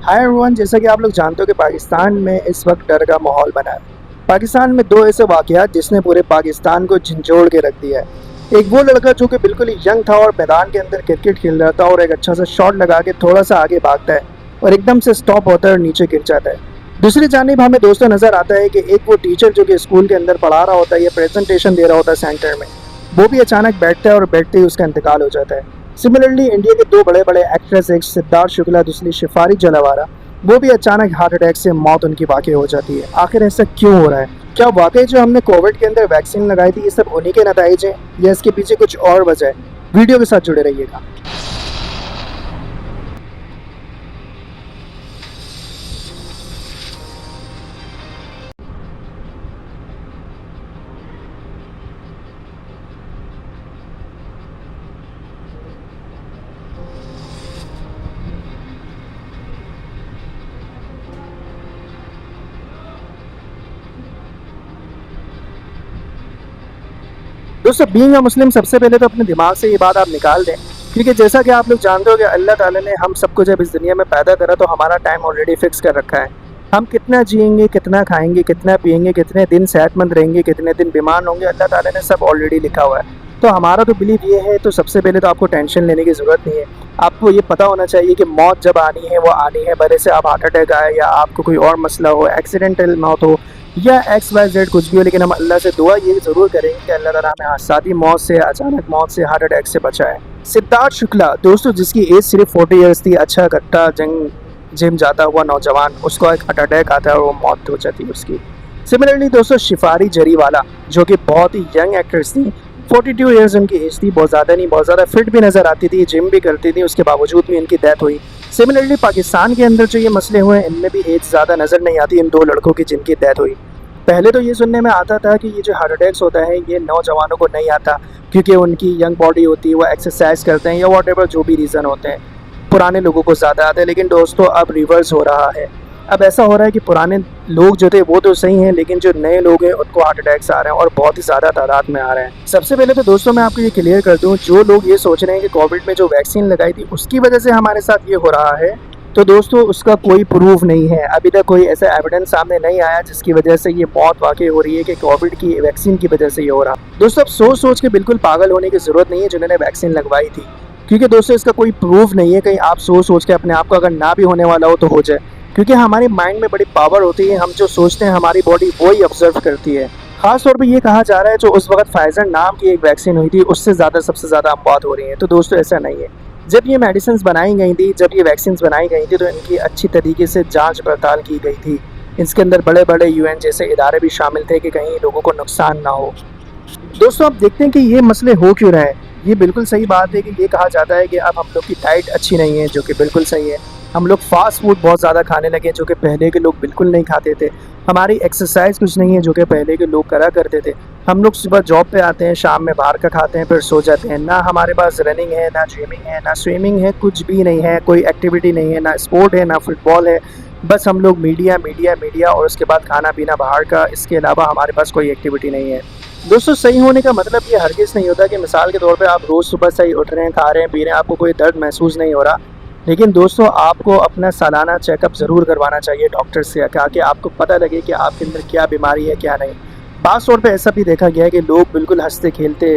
Hi everyone, जैसा कि आप लोग जानते हो कि पाकिस्तान में इस वक्त डर का माहौल बना है। पाकिस्तान में दो ऐसे वाक़यात जिसने पूरे पाकिस्तान को झंझोड़ के रख दिया है। एक वो लड़का जो कि बिल्कुल ही यंग था और मैदान के अंदर क्रिकेट खेल रहा था और एक अच्छा सा शॉट लगा के थोड़ा सा आगे भागता है और एकदम से स्टॉप होता है और नीचे गिर जाता है। दूसरी जानिब हमें दोस्तों नज़र आता है कि एक वो टीचर जो कि स्कूल के अंदर पढ़ा रहा होता है या प्रेजेंटेशन दे रहा होता है सेंटर में, वो भी अचानक बैठता है और बैठते ही उसका इंतकाल हो जाता है। सिमिलरली इंडिया के दो बड़े बड़े एक्ट्रेस, एक सिद्धार्थ शुक्ला, दूसरी शिफारी जलावारा, वो भी अचानक हार्ट अटैक से मौत उनकी वाक़ई हो जाती है। आखिर ऐसा क्यों हो रहा है? क्या वाकई जो हमने कोविड के अंदर वैक्सीन लगाई थी ये सब उन्हीं के नतीजे हैं या इसके पीछे कुछ और वजह है? वीडियो के साथ जुड़े रहिएगा। दोस्तों, बीइंग अ मुस्लिम सबसे पहले तो अपने दिमाग से ये बात आप निकाल दें, क्योंकि जैसा कि आप लोग जानते हो कि अल्लाह ताला ने हम सबको जब इस दुनिया में पैदा करा तो हमारा टाइम ऑलरेडी फिक्स कर रखा है। हम कितना जिएंगे, कितना खाएंगे, कितना पिएंगे, कितने दिन सेहतमंद रहेंगे, कितने दिन बीमार होंगे, अल्लाह ताला ने सब ऑलरेडी लिखा हुआ है। तो हमारा तो बिलीव ये है, तो सबसे पहले तो आपको टेंशन लेने की ज़रूरत नहीं है। आपको ये पता होना चाहिए कि मौत जब आनी है वो आनी है, भले से आप हार्ट अटैक आए या आपको कोई और मसला हो, एक्सीडेंटल मौत हो या XYZ कुछ भी हो, लेकिन हम अल्लाह से दुआ ये ज़रूर करेंगे कि अल्लाह ताला हमें हादसाती मौत से, अचानक मौत से, हार्ट अटैक से बचाए। सिद्धार्थ शुक्ला दोस्तों, जिसकी एज सिर्फ 40 ईयर्स थी, अच्छा कट्टा जिम जाता हुआ नौजवान, उसको एक हार्ट अटैक आता है और वो मौत हो जाती है उसकी। सिमिलरली दोस्तों, शिफारी जरीवाला जो कि बहुत ही यंग एक्ट्रेस थी, 42 ईयर्स उनकी एज थी, बहुत ज़्यादा नहीं, बहुत ज़्यादा फिट भी नज़र आती थी, जिम भी करती थी, उसके बावजूद भी इनकी डेथ हुई। सिमिलरली पाकिस्तान के अंदर जो ये मसले हुए हैं, इनमें भी एज ज़्यादा नज़र नहीं आती इन दो लड़कों की जिनकी डेथ हुई। पहले तो ये सुनने में आता था कि ये जो हार्ट अटैक्स होता है ये नौजवानों को नहीं आता, क्योंकि उनकी यंग बॉडी होती है, वो एक्सरसाइज करते हैं या वॉट एवर जो भी रीज़न होते हैं, पुराने लोगों को ज़्यादा आता है। लेकिन दोस्तों, अब रिवर्स हो रहा है। अब ऐसा हो रहा है कि पुराने लोग जो थे वो तो सही हैं, लेकिन जो नए लोग हैं उनको हार्ट अटैक्स आ रहे हैं और बहुत ही ज़्यादा तादाद में आ रहे हैं। सबसे पहले तो दोस्तों मैं आपको ये क्लियर कर दूँ, जो लोग ये सोच रहे हैं कि कोविड में जो वैक्सीन लगाई थी उसकी वजह से हमारे साथ ये हो रहा है, तो दोस्तों उसका कोई प्रूफ नहीं है। अभी तक कोई ऐसा एविडेंस सामने नहीं आया जिसकी वजह से ये मौत वाकई हो रही है कि कोविड की वैक्सीन की वजह से ये हो रहा। दोस्तों, अब सोच सोच के बिल्कुल पागल होने की ज़रूरत नहीं है जिन्होंने वैक्सीन लगवाई थी, क्योंकि दोस्तों इसका कोई प्रूफ नहीं है। कहीं आप सोच सोच के अपने आप को अगर ना भी होने वाला हो तो हो जाए, क्योंकि हमारी माइंड में बड़ी पावर होती है। हम जो सोचते हैं हमारी बॉडी वही ऑब्जर्व करती है। खास तौर पे ये कहा जा रहा है जो उस वक्त फाइजर नाम की एक वैक्सीन हुई थी उससे ज़्यादा सबसे ज़्यादा मौत हो रही है। तो दोस्तों ऐसा नहीं है। जब ये मेडिसिन बनाई गई थी, जब ये वैक्सीन बनाई गई थी, तो इनकी अच्छी तरीके से जांच पड़ताल की गई थी। इसके अंदर बड़े बड़े UN जैसे इदारे भी शामिल थे कि कहीं लोगों को नुकसान ना हो। दोस्तों, अब देखते हैं कि ये मसले हो क्यों रहे हैं। ये बिल्कुल सही बात है कि ये कहा जाता है कि अब हम लोग की डाइट अच्छी नहीं है, जो कि बिल्कुल सही है। हम लोग फास्ट फूड बहुत ज़्यादा खाने लगे, जो कि पहले के लोग बिल्कुल नहीं खाते थे। हमारी एक्सरसाइज कुछ नहीं है, जो कि पहले के लोग करा करते थे। हम लोग सुबह जॉब पे आते हैं, शाम में बाहर का खाते हैं, फिर सो जाते हैं। ना हमारे पास रनिंग है, ना जिमिंग है, ना स्विमिंग है, कुछ भी नहीं है, कोई एक्टिविटी नहीं है, ना स्पोर्ट है, ना फुटबॉल है। बस हम लोग मीडिया मीडिया मीडिया और उसके बाद खाना पीना बाहर का, इसके अलावा हमारे पास कोई एक्टिविटी नहीं है। दोस्तों, सही होने का मतलब ये हरगिज़ नहीं होता कि मिसाल के तौर पे आप रोज़ सुबह सही उठ रहे हैं, खा रहे हैं, पी रहे हैं, आपको कोई दर्द महसूस नहीं हो रहा। लेकिन दोस्तों, आपको अपना सालाना चेकअप ज़रूर करवाना चाहिए डॉक्टर से, ताकि आपको पता लगे कि आपके अंदर क्या बीमारी है, क्या नहीं। ख़ास तौर पे ऐसा भी देखा गया है कि लोग बिल्कुल हँसते खेलते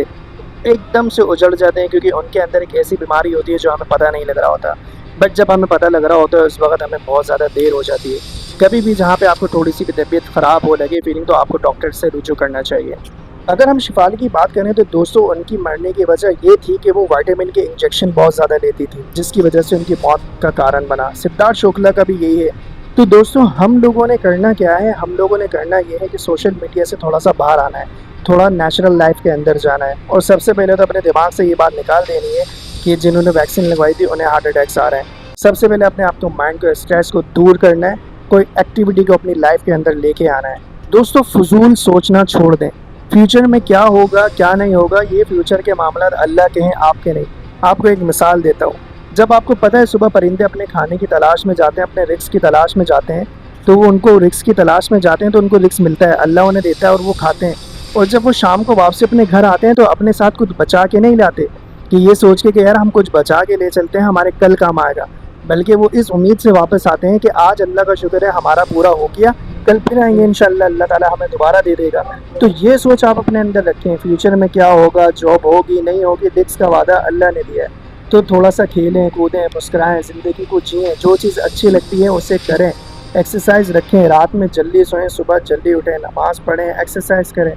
एकदम से उजड़ जाते हैं, क्योंकि उनके अंदर एक ऐसी बीमारी होती है जो हमें पता नहीं लग रहा होता। बट जब हमें पता लग रहा होता है उस वक्त हमें बहुत ज़्यादा देर हो जाती है। कभी भी जहाँ पे आपको थोड़ी सी भी तबीयत ख़राब हो लगे फीलिंग, तो आपको डॉक्टर से रुजू करना चाहिए। अगर हम शिफाली की बात करें तो दोस्तों, उनकी मरने की वजह ये थी कि वो विटामिन के इंजेक्शन बहुत ज़्यादा लेती थी, जिसकी वजह से उनकी मौत का कारण बना। सिद्धार्थ शुक्ला का भी यही है। तो दोस्तों, हम लोगों ने करना क्या है? हम लोगों ने करना ये है कि सोशल मीडिया से थोड़ा सा बाहर आना है, थोड़ा नेचुरल लाइफ के अंदर जाना है, और सबसे पहले तो अपने दिमाग से ये बात निकाल देनी है कि जिन्होंने वैक्सीन लगवाई थी उन्हें हार्ट अटैक्स आ रहे हैं। सबसे पहले अपने आप को, माइंड को, स्ट्रेस को दूर करना है, कोई एक्टिविटी को अपनी लाइफ के अंदर लेके आना है। दोस्तों, फजूल सोचना छोड़ दें। फ्यूचर में क्या होगा क्या नहीं होगा, ये फ्यूचर के मामला अल्लाह के हैं, आपके नहीं। आपको एक मिसाल देता हूँ। जब आपको पता है सुबह परिंदे अपने खाने की तलाश में जाते हैं, अपने रिस्क की तलाश में जाते हैं, तो वो उनको रिस्क की तलाश में जाते हैं तो उनको रिस्क मिलता है, अल्लाह उन्हें देता है और वो खाते हैं। और जब वो शाम को वापसी अपने घर आते हैं तो अपने साथ कुछ बचा के नहीं लाते, कि ये सोच के कि यार हम कुछ बचा के ले चलते हैं, हमारे कल काम आएगा। बल्कि वो इस उम्मीद से वापस आते हैं कि आज अल्लाह का शुक्र है हमारा पूरा हो गया, कल फिर आएंगे इंशाल्लाह, अल्लाह ताला हमें दोबारा दे देगा। तो ये सोच आप अपने अंदर रखें, फ्यूचर में क्या होगा, जॉब होगी नहीं होगी, रिस्क का वादा अल्लाह ने दिया है। तो थोड़ा सा खेलें कूदें मुस्कुराएं, ज़िंदगी को जिएँ, जो चीज़ अच्छी लगती है उसे करें। एक्सरसाइज रखें, रात में जल्दी सोएं, सुबह जल्दी उठें, नमाज़ पढ़ें, एक्सरसाइज करें,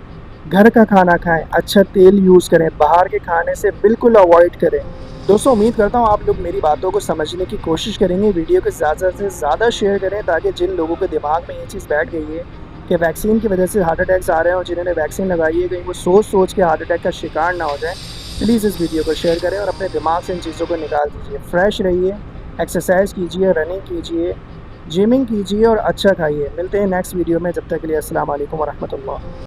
घर का खाना खाएं, अच्छा तेल यूज़ करें, बाहर के खाने से बिल्कुल अवॉइड करें। दोस्तों उम्मीद करता हूँ आप लोग मेरी बातों को समझने की कोशिश करेंगे, वीडियो को ज़्यादा से ज़्यादा शेयर करें ताकि जिन लोगों के दिमाग में ये चीज़ बैठ गई है कि वैक्सीन की वजह से हार्ट अटैक्स आ रहे हैं और जिन्होंने वैक्सीन लगाई है कहीं वो सोच सोच के हार्ट अटैक का शिकार ना हो जाए, प्लीज़ इस वीडियो को शेयर करें और अपने दिमाग से इन चीज़ों को निकाल दीजिए। फ्रेश रहिए, एक्सरसाइज कीजिए, रनिंग कीजिए, जिमिंग कीजिए और अच्छा खाइए। मिलते हैं नेक्स्ट वीडियो में, जब तक के लिए अस्सलाम वालेकुम वरहमतुल्लाह।